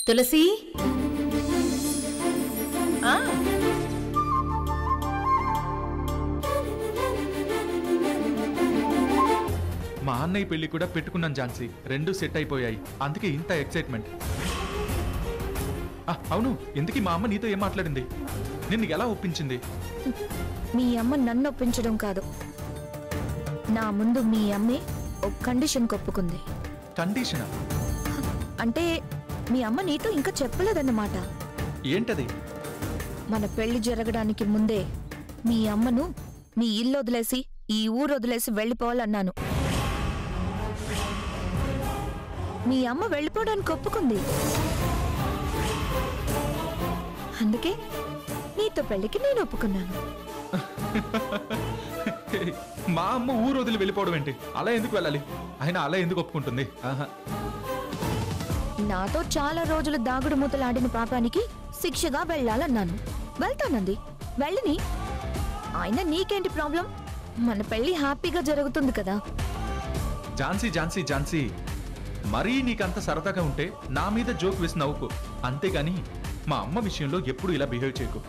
తులసి మా అన్నయ్య పెళ్లి కూడా పెట్టుకున్నాను ఝాన్సీ, రెండు సెట్ అయిపోయాయి. అందుకే ఇంత ఎక్సైట్మెంట్. అవును, ఎందుకు మా అమ్మ నీతో ఏం మాట్లాడింది? నిన్ను ఎలా ఒప్పించింది? మీ అమ్మ నన్ను ఒప్పించడం కాదు, నా ముందు మీ అమ్మే ఒక కండిషన్ ఒప్పుకుంది. కండిషనా? అంటే మీ అమ్మ నీతో ఇంకా చెప్పలేదన్నమాట. ఏంటది? మన పెళ్లి జరగడానికి ముందే మీ అమ్మను మీ ఇల్లు వదిలేసి ఈ ఊరు వదిలేసి వెళ్ళిపోవాలన్నాను. మీ అమ్మ వెళ్ళిపోవడానికి ఒప్పుకుంది. అందుకే నీతో పెళ్లికి నేను ఒప్పుకున్నాను. మా అమ్మ ఊరు వదిలి వెళ్ళిపోవడం ఏంటి? అలా ఎందుకు వెళ్ళాలి? అయినా అలా ఎందుకు ఒప్పుకుంటుంది? నాతో చాలా రోజులు దాగుడు మూతలాడిన పాపానికి శిక్షగా వెళ్ళాలన్నాను. వెళ్తానంది, వెళ్ళని. ఆయన నీకేంటి ప్రాబ్లం? మన పెళ్లి హ్యాపీగా జరుగుతుంది కదా. ఝాన్సీ ఝాన్సీ ఝాన్సీ, మరీ నీకంత సరదాగా ఉంటే నా మీద జోక్ వేసి నవ్వుకు, అంతేగాని మా అమ్మ విషయంలో ఎప్పుడు ఇలా బిహేవ్ చేయకు.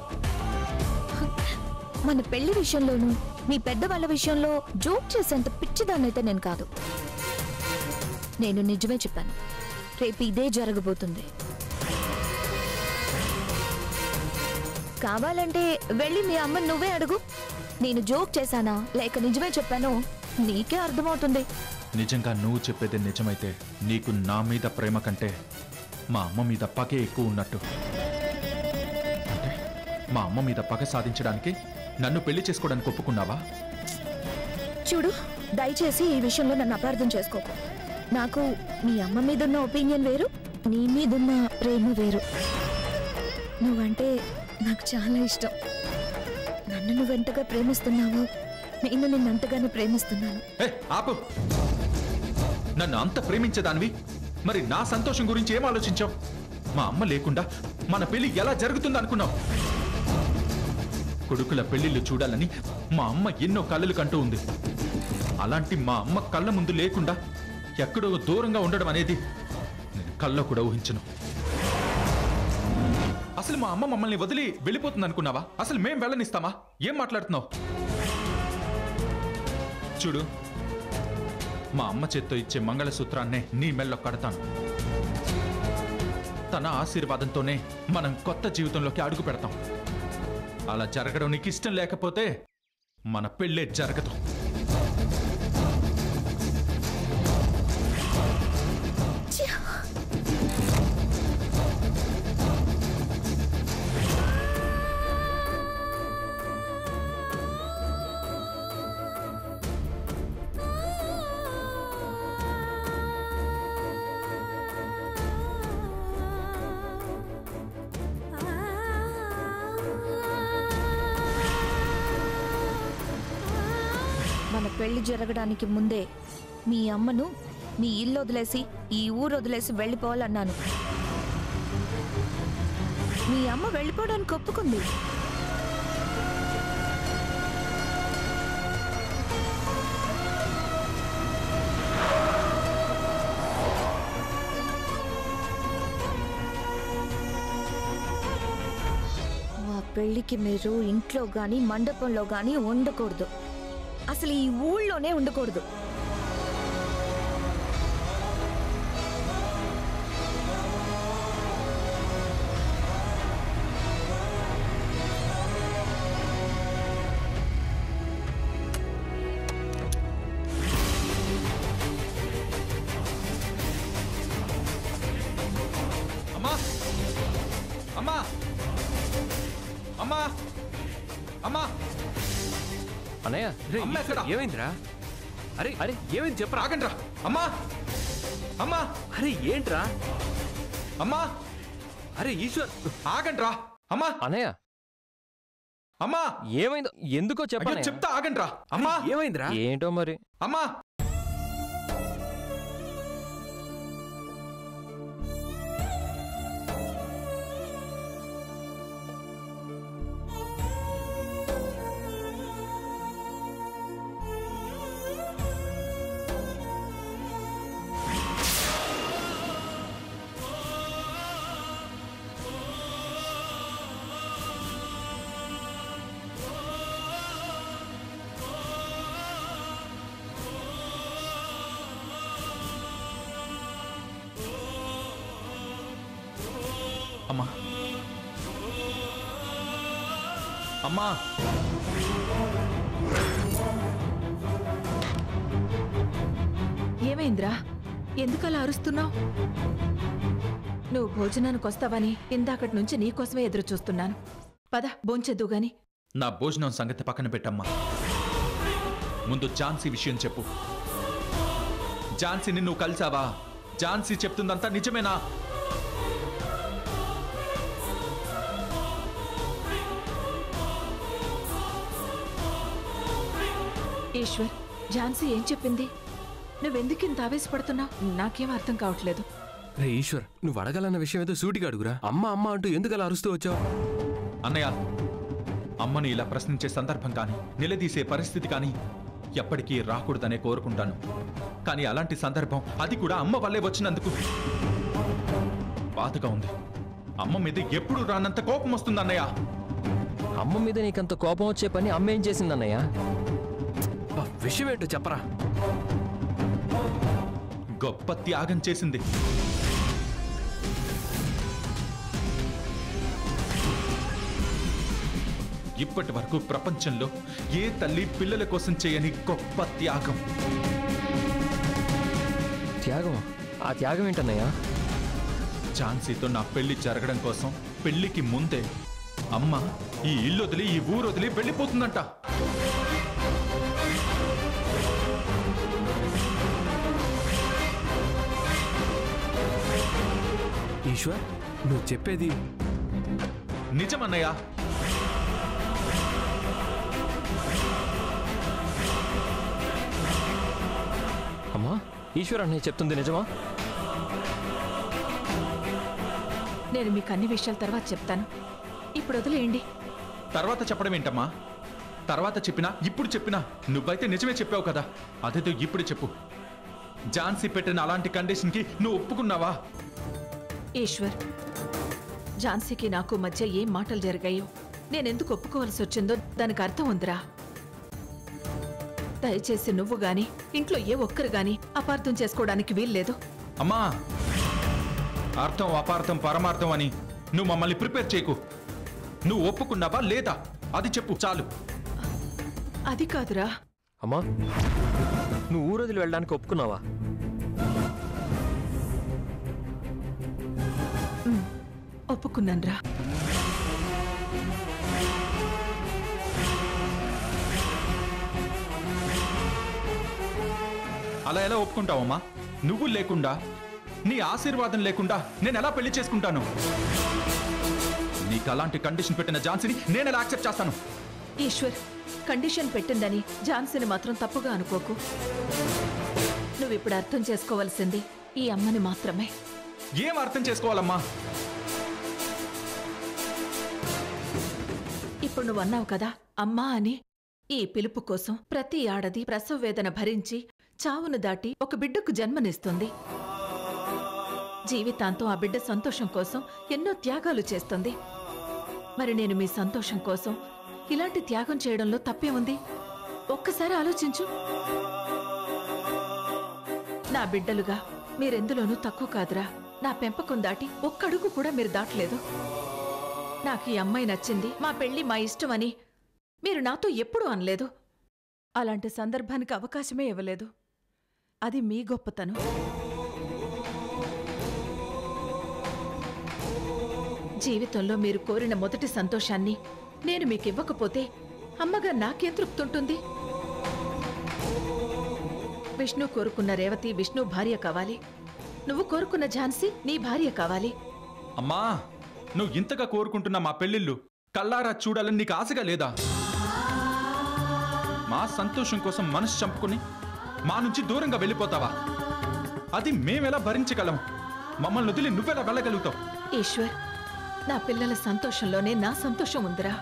మన పెళ్లి విషయంలోనూ మీ పెద్దవాళ్ళ విషయంలో జోక్ చేసేంత పిచ్చిదాన్నైతే నేను కాదు. నేను నిజమే చెప్పాను, రేపు ఇదే జరగబోతుంది. కావాలంటే వెళ్ళి మీ అమ్మ నువ్వే అడుగు, నేను జోక్ చేశానా లేక నిజమే చెప్పానో నీకే అర్థమవుతుంది. నిజంగా నువ్వు చెప్పేది నిజమైతే నీకు నా మీద ప్రేమ కంటే మా అమ్మ మీద పగే ఎక్కువ ఉన్నట్టు. అంటే మా అమ్మ మీద పగ సాధించడానికి నన్ను పెళ్లి చేసుకోవడానికి ఒప్పుకున్నావా? చూడు, దయచేసి ఈ విషయంలో నన్ను అపార్థం చేసుకోకు. నాకు మీ అమ్మ మీదున్న ఒపీనియన్ వేరు, నీ మీదున్న ప్రేమ వేరు. నువ్వంటే నాకు చాలా ఇష్టం. నన్ను నువ్వెంతగా ప్రేమిస్తున్నావో నేను నిన్నంతగానే ప్రేమిస్తున్నాను. ఆపు! నన్ను అంత ప్రేమించేదానివి మరి నా సంతోషం గురించి ఏం ఆలోచించావు? మా అమ్మ లేకుండా మన పెళ్లి ఎలా జరుగుతుంది అనుకున్నావు? కొడుకుల పెళ్లిళ్ళు చూడాలని మా అమ్మ ఎన్నో కలలు కంటూ ఉంది. అలాంటి మా అమ్మ కళ్ళ ముందు లేకుండా ఎక్కడో దూరంగా ఉండడం అనేది నేను కళ్ళలో కూడా ఊహించను. అసలు మా అమ్మ మమ్మల్ని వదిలి వెళ్ళిపోతుంది అనుకున్నావా? అసలు మేం వెళ్ళనిస్తామా? ఏం మాట్లాడుతున్నావు? చూడు, మా అమ్మ చేత్తో ఇచ్చే మంగళసూత్రాన్నే నీ మెళ్ళో కడతాను. తన ఆశీర్వాదంతోనే మనం కొత్త జీవితంలోకి అడుగు పెడతాం. అలా జరగడం నీకు ఇష్టం లేకపోతే మన పెళ్ళే జరగదు. మన పెళ్లి జరగడానికి ముందే మీ అమ్మను మీ ఇల్లు వదిలేసి ఈ ఊరు వదిలేసి వెళ్ళిపోవాలన్నాను. మీ అమ్మ వెళ్ళిపోవడానికి ఒప్పుకుంది. ఆ పెళ్లికి మీరు ఇంట్లో గాని మండపంలో గాని ఉండకూడదు. అసలు ఈ ఊళ్ళోనే ఉండకూడదు. అమ్మా! అమ్మా! అమ్మా! అమ్మా! అన్నయ్య, ఏమైందిరా? అరే అరే ఏమైంది చెప్పరా? ఆగండ్రా! అమ్మా! అమ్మా! అరే ఏంట్రా? అమ్మా! అరే ఈశ్వర్, ఆగండ్రా! అమ్మా! అన్నయ్య, అమ్మా! ఏమైందో ఎందుకో చెప్పండి. చెప్తా, ఆగండ్రా! అమ్మా! ఏమైందిరా? ఏంటో మరి. అమ్మా! అమ్మా ఏమైందిరా? ఎందుకలా అరుస్తున్నావు? నువ్వు భోజనానికి వస్తావని ఇందాకటి నుంచి నీకోసమే ఎదురు చూస్తున్నాను. పద భోంచెద్దు గాని. నా భోజనం సంగతి పక్కన పెట్టమ్మా. ముందు ఝాన్సీ విషయం చెప్పు. ఝాన్సీని నువ్వు కలిసావా? ఝాన్సీ చెప్తుందంతా నిజమేనా? ఈశ్వర్, ఝాన్సీ ఏం చెప్పింది? నువ్వెందుకింత ఆవేశపడుతున్నావు? నాకేం అర్థం కావట్లేదు. రే ఈశ్వర్, నువ్వు అడగాలన్న విషయం ఏదో సూటిగా అడుగురా. అమ్మ అమ్మ అంటూ ఎందుకు అలా అరుస్తూ వచ్చావు? అన్నయ్య, అమ్మని ఇలా ప్రశ్నించే సందర్భం కానీ నిలదీసే పరిస్థితి కానీ ఎప్పటికీ రాకూడదనే కోరుకుంటాను. కానీ అలాంటి సందర్భం, అది కూడా అమ్మ వల్లే వచ్చినందుకు బాధగా ఉంది. అమ్మ మీద ఎప్పుడు రానంత కోపం వస్తుంది అన్నయ్య. అమ్మ మీద నీకంత కోపం వచ్చే పని అమ్మ ఏం చేసిందన్నయ్య? విషయం ఏంటో చెప్పరా. గొప్ప త్యాగం చేసింది. ఇప్పటి వరకు ప్రపంచంలో ఏ తల్లి పిల్లల కోసం చేయని గొప్ప త్యాగం. త్యాగం? ఆ త్యాగం ఏంటన్నయ్య? ఝాన్సీతో నా పెళ్లి జరగడం కోసం పెళ్లికి ముందే అమ్మ ఈ ఇల్లు వదిలి, ఈ ఊరు వదిలి వెళ్ళిపోతుందంట. ఈశ్వర్, నువ్వు చెప్పేది నిజమన్నయ్యా. అమ్మా, ఈశ్వర్ అన్నయ్య చెప్తుంది నిజమా? నేను మీకు అన్ని విషయాల తర్వాత చెప్తాను. ఇప్పుడు వదిలేయండి. తర్వాత చెప్పడం ఏంటమ్మా? తర్వాత చెప్పినా ఇప్పుడు చెప్పినా నువ్వైతే నిజమే చెప్పావు కదా. అదేదో ఇప్పుడు చెప్పు. ఝాన్సీ పెట్టిన అలాంటి కండిషన్కి నువ్వు ఒప్పుకున్నావా? ఈశ్వర్, ఝాన్సీకి నాకు మధ్య ఏం మాటలు జరిగాయో, నేనెందుకు ఒప్పుకోవాల్సి వచ్చిందో దానికి అర్థం ఉందిరా. దయచేసి నువ్వు గాని ఇంట్లో ఏ ఒక్కరు గాని అపార్థం చేసుకోవడానికి వీల్లేదు. అమ్మా, అర్థం అపార్థం పరమార్థం అని నువ్వు మమ్మల్ని ప్రిపేర్ చేయకు. నువ్వు ఒప్పుకున్నావా లేదా అది చెప్పు చాలు. అది కాదురా. అమ్మా, నువ్వు ఊరొదిలి వెళ్ళడానికి ఒప్పుకున్నావా? ఒప్పుకున్నాన్రా. అలా ఎలా ఒప్పుకుంటావమ్మా? నువ్వు లేకుండా, నీ ఆశీర్వాదం లేకుండా నేను ఎలా పెళ్లి చేసుకుంటాను? నీకు అలాంటి కండిషన్ పెట్టిన ఝాన్సీని నేను ఎలా యాక్సెప్ట్ చేస్తాను? ఈశ్వర్, కండిషన్ పెట్టిందని ఝాన్సీని మాత్రం తప్పుగా అనుకోకు. నువ్విప్పుడు అర్థం చేసుకోవాల్సింది ఈ అమ్మని మాత్రమే. ఏం అర్థం చేసుకోవాలమ్మా? ఇప్పుడు నువ్వు అన్నావు కదా అమ్మా అని. ఈ పిలుపు కోసం ప్రతి ఆడది ప్రసవ వేదన భరించి చావును దాటి ఒక బిడ్డకు జన్మనిస్తుంది. జీవితాంతం ఆ బిడ్డ సంతోషం కోసం ఎన్నో త్యాగాలు చేస్తుంది. మరి నేను మీ సంతోషం కోసం ఇలాంటి త్యాగం చేయడంలో తప్పే ఉంది? ఒక్కసారి ఆలోచించు. నా బిడ్డలుగా మీరెందులోనూ తక్కువ కాదురా. నా పెంపకం దాటి ఒక్కడుగు కూడా మీరు దాటలేదు. నాకు ఈ అమ్మాయి నచ్చింది, మా పెళ్లి మా ఇష్టం అని మీరు నాతో ఎప్పుడూ అనలేదు. అలాంటి సందర్భానికి అవకాశమే ఇవ్వలేదు. అది మీ గొప్పతనం. జీవితంలో మీరు కోరిన మొదటి సంతోషాన్ని నేను మీకు ఇవ్వకపోతే అమ్మగా నాకేం తృప్తుంటుంది? విష్ణు కోరుకున్న రేవతి విష్ణు భార్య కావాలి. నువ్వు కోరుకున్న ఝాన్సీ నీ భార్య కావాలి. అమ్మా, నువ్వు ఇంతగా కోరుకుంటున్న మా పెళ్లిళ్ళు కల్లారా చూడాలని నీకు ఆశగా లేదా? మా సంతోషం కోసం మనసు చంపుకుని మా నుంచి దూరంగా వెళ్ళిపోతావా? అది మేమెలా భరించగలం? మమ్మల్ని వదిలి నువ్వెలా వెళ్ళగలుగుతావు? ఈశ్వర్, నా పిల్లల సంతోషంలోనే నా సంతోషం ఉందిరా.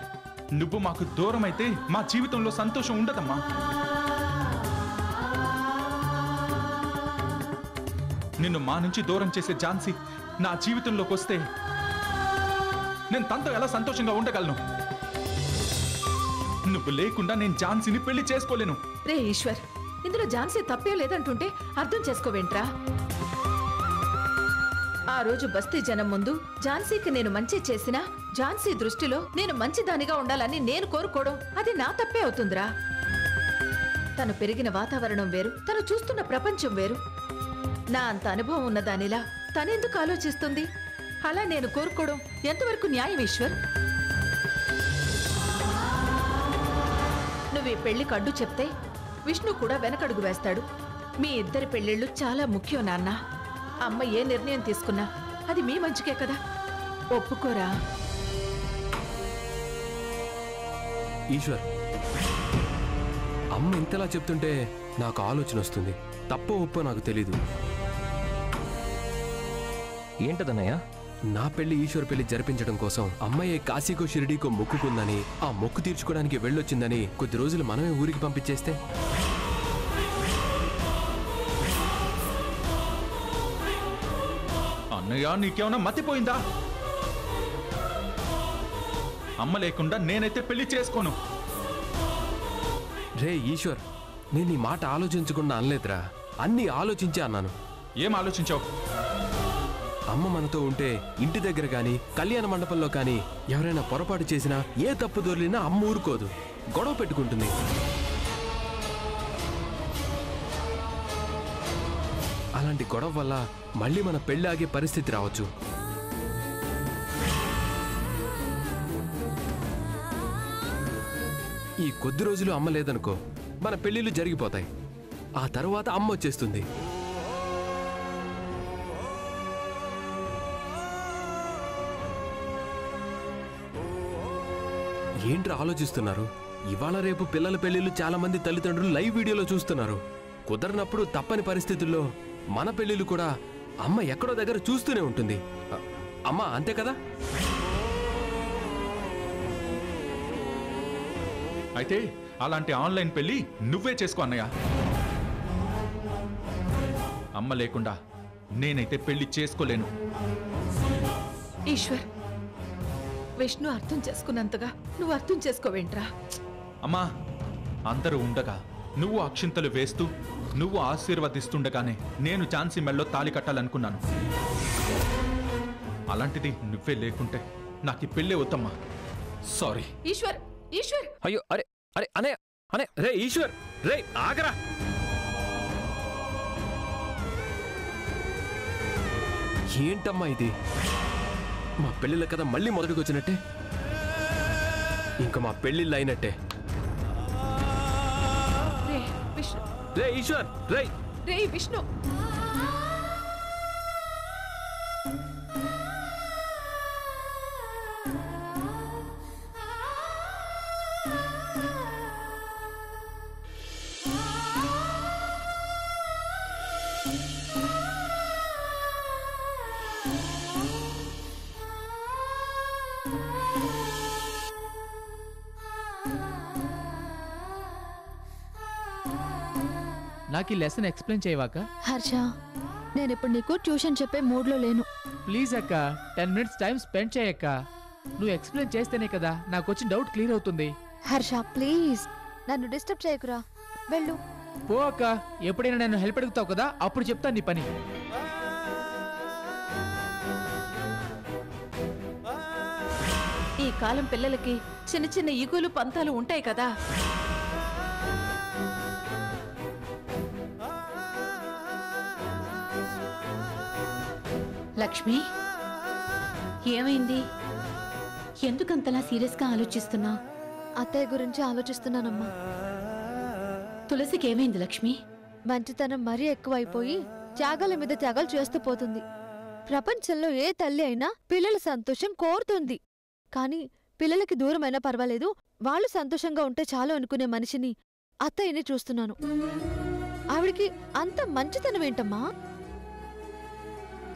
నువ్వు మాకు దూరం అయితే మా జీవితంలో సంతోషం ఉండదమ్మా. నిన్ను మా నుంచి దూరం చేసే ఝాన్సీ నా జీవితంలోకి వస్తే నేను తనతో ఎలా సంతోషంగా ఉండగలను? నువ్వు లేకుండా నేను ఝాన్సీని పెళ్లి చేసుకోలేను. రే ఈశ్వర్, ఇందులో ఝాన్సీ తప్పే లేదంటుంటే అర్థం చేసుకోవేంట్రా? ఆ రోజు బస్తీ జనం ముందు ఝాన్సీకి నేను మంచి చేసినా ఝాన్సీ దృష్టిలో నేను మంచిదానిగా ఉండాలని నేను కోరుకోవడం అది నా తప్పే అవుతుందిరా. తను పెరిగిన వాతావరణం వేరు, తను చూస్తున్న ప్రపంచం వేరు. నా అంత అనుభవం ఉన్నదానిలా తనెందుకు ఆలోచిస్తుంది? అలా నేను కోరుకోవడం ఎంతవరకు న్యాయం ఈశ్వర్? నువ్వు ఈ పెళ్లికి అడ్డు చెప్తే విష్ణు కూడా వెనకడుగు వేస్తాడు. మీ ఇద్దరి పెళ్లిళ్ళు చాలా ముఖ్యం నాన్న. అమ్మ ఏ నిర్ణయం తీసుకున్నా అది మీ మంచికే కదా, ఒప్పుకోరా? ఈశ్వర్, అమ్మ ఇంతలా చెప్తుంటే నాకు ఆలోచన వస్తుంది. తప్పో ఒప్పో నాకు తెలీదు. ఏంటదన్నయ్య? నా పెళ్లి ఈశ్వర్ పెళ్లి జరిపించడం కోసం అమ్మాయి కాశీకో షిరిడీకో మొక్కుకుందని, ఆ మొక్కు తీర్చుకోవడానికి వెళ్ళొచ్చిందని కొద్ది రోజులు మనమే ఊరికి పంపించేస్తే? అన్నయ్య, నీకేమన్నా మతిపోయిందా? అమ్మ లేకుండా నేనైతే పెళ్లి చేసుకోను. రే ఈశ్వర్, నేను ఈ మాట ఆలోచించకుండా అనలేదురా, అన్నీ ఆలోచించే అన్నాను. ఏం ఆలోచించావు? అమ్మ మనతో ఉంటే ఇంటి దగ్గర కానీ కళ్యాణ మండపంలో కానీ ఎవరైనా పొరపాటు చేసినా, ఏ తప్పు దొరికినా అమ్మ ఊరుకోదు, గొడవ పెట్టుకుంటుంది. అలాంటి గొడవ వల్ల మళ్ళీ మన పెళ్లి ఆగే పరిస్థితి రావచ్చు. ఈ కొద్ది రోజులు అమ్మ లేదనుకో, మన పెళ్లిళ్ళు జరిగిపోతాయి. ఆ తర్వాత అమ్మ వచ్చేస్తుంది. ఏంట్రా ఆలోచిస్తున్నారు? ఇవాళ రేపు పిల్లల పెళ్లిళ్ళు చాలా మంది తల్లిదండ్రులు లైవ్ వీడియోలో చూస్తున్నారు. కుదరనప్పుడు తప్పని పరిస్థితుల్లో మన పెళ్లిళ్ళు కూడా అమ్మ ఎక్కడో దగ్గర చూస్తూనే ఉంటుంది. అమ్మ అంతే కదా? అయితే అలాంటి ఆన్లైన్ పెళ్లి నువ్వే చేసుకో అన్నయ్య. అమ్మ లేకుండా నేనైతే పెళ్లి చేసుకోలేను. ఈశ్వర్, విష్ణు అర్థం చేసుకున్నంతగా నువ్వు అర్థం చేసుకోవేంట్రా? అమ్మా, అందరూ ఉండగా నువ్వు అక్షింతలు వేస్తూ నువ్వు ఆశీర్వదిస్తుండగానే నేను ఝాన్సీ మెళ్ళలో తాళి కట్టాలనుకున్నాను. అలాంటిది నువ్వే లేకుంటే నాకు ఈ పెళ్ళే వద్దమ్మా. సారీ. ఈశ్వర్, ఈశ్వర్! అయ్యో, అరే అరే అనే అనే రే ఈశ్వర్, రే ఆగరా! ఏంటమ్మా ఇది? మా పెళ్లిళ్ళ కథ మళ్ళీ మొదటికి వచ్చినట్టే. ఇంకా మా పెళ్లిళ్ళు అయినట్టే. రే విష్ణు! రే ఈశ్వర్, రే! రే విష్ణు! నాకు ఈ లెసన్ ఎక్స్ప్లెయిన్ చేయవాక? హర్ష, నేను ఇప్పుడు నీకు ట్యూషన్ చెప్పే మూడ్లో లేను. ప్లీజ్ అక్క, 10 మినిట్స్ టైం స్పెండ్ చేయక్క. నువ్వు ఎక్స్ప్లెయిన్ చేస్తేనే కదా నాకు వచ్చిన డౌట్ క్లియర్ అవుతుంది. హర్ష ప్లీజ్, నన్ను డిస్టర్బ్ చేయకురా, వెళ్ళు. పో అక్క, ఎప్పుడైనా నేను హెల్ప్ అడుగుతావు కదా, అప్పుడు చెప్తాను నీ పని. ఈ కాలం పిల్లలకి చిన్న చిన్న ఈగోలు పంతాలు ఉంటాయి కదా. లక్ష్మి, ఏమైంది? ఎందుకంతలా సీరియస్గా ఆలోచిస్తున్నావు? అత్తయ్య గురించి ఆలోచిస్తున్నానమ్మా. తులసికి ఏమైంది లక్ష్మి? మంచితనం మరీ ఎక్కువైపోయి త్యాగాల మీద త్యాగాలు చేస్తూ పోతుంది. ప్రపంచంలో ఏ తల్లి అయినా పిల్లల సంతోషం కోరుతుంది. కానీ పిల్లలకి దూరమైనా పర్వాలేదు, వాళ్ళు సంతోషంగా ఉంటే చాలు అనుకునే మనిషిని అత్తయ్యని చూస్తున్నాను. ఆవిడికి అంత మంచితనం ఏంటమ్మా?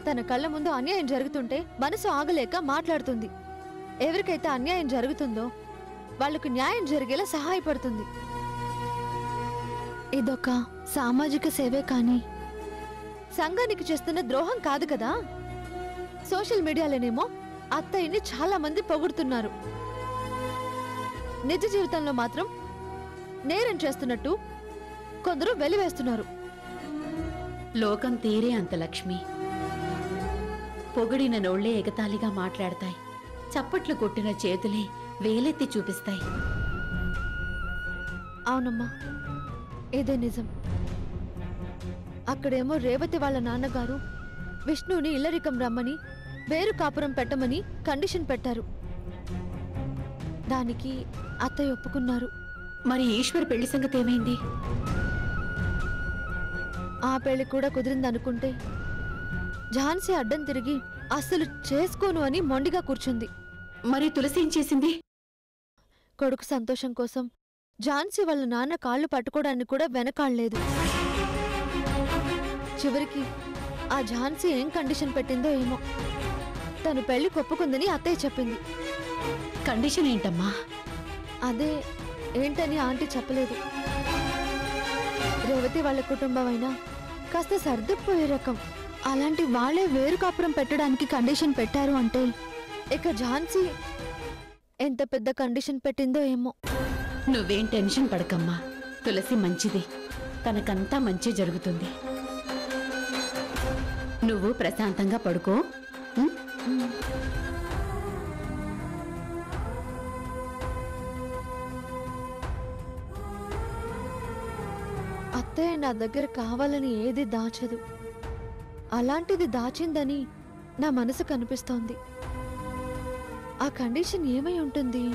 తన కళ్ళ ముందు అన్యాయం జరుగుతుంటే మనసు ఆగలేక మాట్లాడుతుంది. ఎవరికైతే అన్యాయం జరుగుతుందో వాళ్లకు న్యాయం జరిగేలా సహాయపడుతుంది. ఇదొక సామాజిక సేవే కానీ సంఘానికి చేస్తున్న ద్రోహం కాదు కదా. సోషల్ మీడియాలోనేమో అత్తయ్యని చాలా మంది పొగుడుతున్నారు. నిజ జీవితంలో మాత్రం నేరం చేస్తున్నట్టు కొందరు వెలివేస్తున్నారు. లోకం తీరే అంత లక్ష్మి. పొగిడిన నోళ్లే ఎగతాళిగా మాట్లాడతాయి, చప్పట్లు కొట్టిన చేతులే వేలెత్తి చూపిస్తాయి. అవునమ్మా, ఇదే నిజం. అక్కడేమో రేవతి వాళ్ళ నాన్నగారు విష్ణుని ఇల్లరికం రమ్మని, వేరు కాపురం పెట్టమని కండిషన్ పెట్టారు. దానికి అత్తయ్య ఒప్పుకున్నారు. మరి ఈశ్వర్ పెళ్లి సంగతి ఏమైంది? ఆ పెళ్లి కూడా కుదిరిందనుకుంటే ఝాన్సీ అడ్డం తిరిగి అస్సలు చేసుకోను అని మొండిగా కూర్చుంది. మరి తులసి ఏం చేసింది? కొడుకు సంతోషం కోసం ఝాన్సీ వాళ్ళ నాన్న కాళ్ళు పట్టుకోవడానికి కూడా వెనకాడలేదు. చివరికి ఆ ఝాన్సీ ఏం కండిషన్ పెట్టిందో ఏమో, తను పెళ్లి ఒప్పుకుందని అత్తయ్య చెప్పింది. కండిషన్ ఏంటమ్మా? అదే ఏంటని ఆంటీ చెప్పలేదు. రేవతి వాళ్ళ కుటుంబం అయినా కాస్త సర్దుకుపోయే రకం. అలాంటి వాళ్ళే వేరు కాపురం పెట్టడానికి కండిషన్ పెట్టారు అంటే ఇక ఝాన్సీ ఎంత పెద్ద కండిషన్ పెట్టిందో ఏమో. నువ్వేం టెన్షన్ పడకమ్మా, తులసి మంచిది, తనకంతా మంచి జరుగుతుంది. నువ్వు ప్రశాంతంగా పడుకో. అత్తయ్య నా దగ్గర కావాలని ఏది దాచదు. అలాంటిది దాచిందని నా మనసు కనిపిస్తోంది. ఆ కండిషన్ ఏమై ఉంటుంది?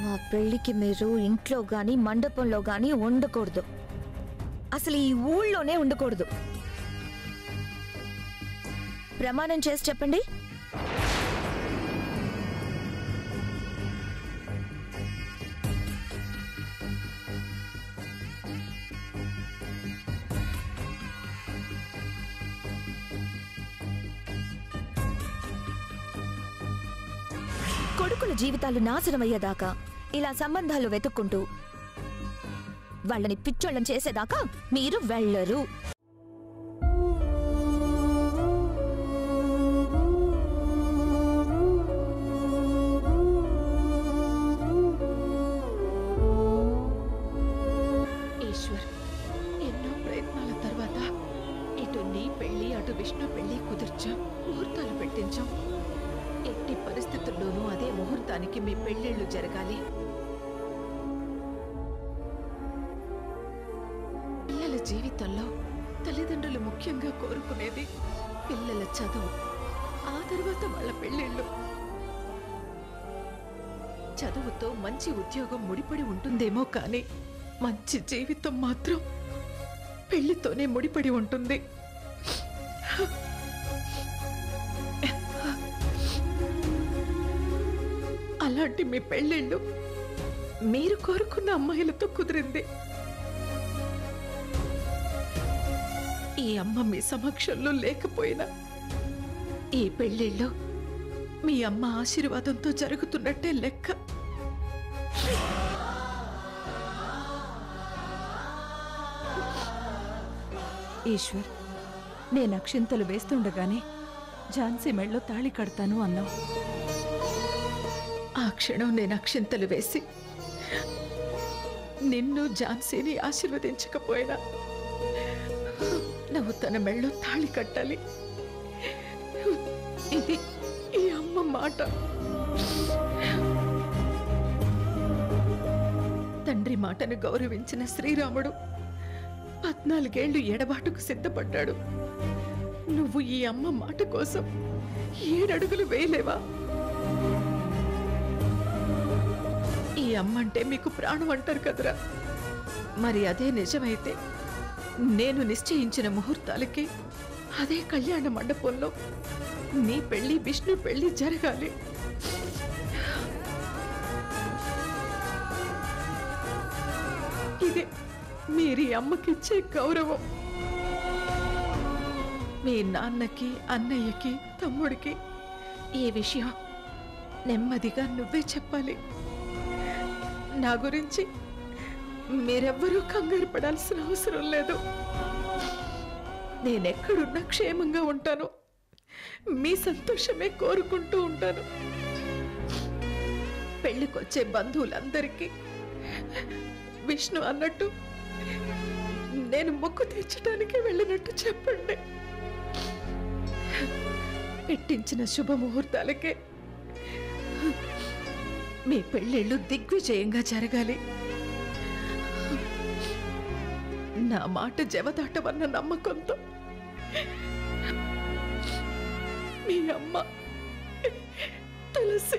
మా పెళ్లికి మీరు ఇంట్లో గాని మండపంలో గాని ఉండకూడదు. అసలు ఈ ఊళ్ళోనే ఉండకూడదు. ప్రమాణం చేసి చెప్పండి. కొడుకుల జీవితాలు నాశనం అయ్యేదాకా ఇలా సంబంధాలు వెతుక్కుంటూ వాళ్ళని పిచ్చోళ్ళని చేసేదాకా మీరు వెళ్ళరు. ఈశ్వర్, ఎన్నో ప్రయత్నాల తర్వాత ఇటు నీ పెళ్లి అటు విష్ణు పెళ్లి కుదిర్చాం, ముహూర్తాలు పెట్టించాం. ఎట్టి పరిస్థితుల్లోనూ అదే ముహూర్తానికి మీ పెళ్లిళ్ళు జరగాలి. పిల్లల జీవితంలో తల్లిదండ్రులు ముఖ్యంగా కోరుకునేది పిల్లల చదువు, ఆ తర్వాత వాళ్ళ పెళ్లిళ్ళు. చదువుతో మంచి ఉద్యోగం ముడిపడి ఉంటుందేమో కానీ మంచి జీవితం మాత్రం పెళ్లితోనే ముడిపడి ఉంటుంది. అలాంటి మీ పెళ్ళిళ్ళు మీరు కోరుకున్న అమ్మాయిలతో కుదిరింది. ఈ అమ్మ మీ సమక్షంలో లేకపోయినా ఈ పెళ్ళిళ్ళు మీ అమ్మ ఆశీర్వాదంతో జరుగుతున్నట్టే లెక్క. ఈశ్వర్, నేను అక్షింతలు వేస్తుండగానే ఝాన్సీ మెళ్ళో తాళి కడతాను అన్నావు. ఆ క్షణం నేను అక్షింతలు వేసి నిన్ను ఝాన్సీని ఆశీర్వదించకపోయినా నువ్వు తన మెళ్ళో తాళి కట్టాలి. ఇది ఈ అమ్మ మాట. తండ్రి మాటను గౌరవించిన శ్రీరాముడు 14 ఏళ్లు ఎడబాటుకు సిద్ధపడ్డాడు. నువ్వు ఈ అమ్మ మాట కోసం 7 అడుగులు వేయలేవా? ఈ అమ్మ అంటే మీకు ప్రాణం అంటారు కదరా. మరి అదే నిజమైతే నేను నిశ్చయించిన ముహూర్తాలకి అదే కళ్యాణ మండపంలో నీ పెళ్లి విష్ణు పెళ్లి జరగాలి. ఇదే మీరీ అమ్మకిచ్చే గౌరవం. మీ నాన్నకి, అన్నయ్యకి, తమ్ముడికి ఈ విషయం నెమ్మదిగా నువ్వే చెప్పాలి. నా గురించి మీరెవ్వరూ కంగారు పడాల్సిన అవసరం లేదు. నేనెక్కడున్నా క్షేమంగా ఉంటాను. మీ సంతోషమే కోరుకుంటూ ఉంటాను. పెళ్లికొచ్చే బంధువులందరికీ విష్ణు అన్నట్టు నేను మొక్కు తీర్చడానికి వెళ్ళినట్టు చెప్పండి. పెట్టించిన శుభముహూర్తాలకే మీ పెళ్ళిళ్ళు దిగ్విజయంగా జరగాలి. నా మాట జవదాటవన్న నమ్మకంతో మీ అమ్మ తులసి.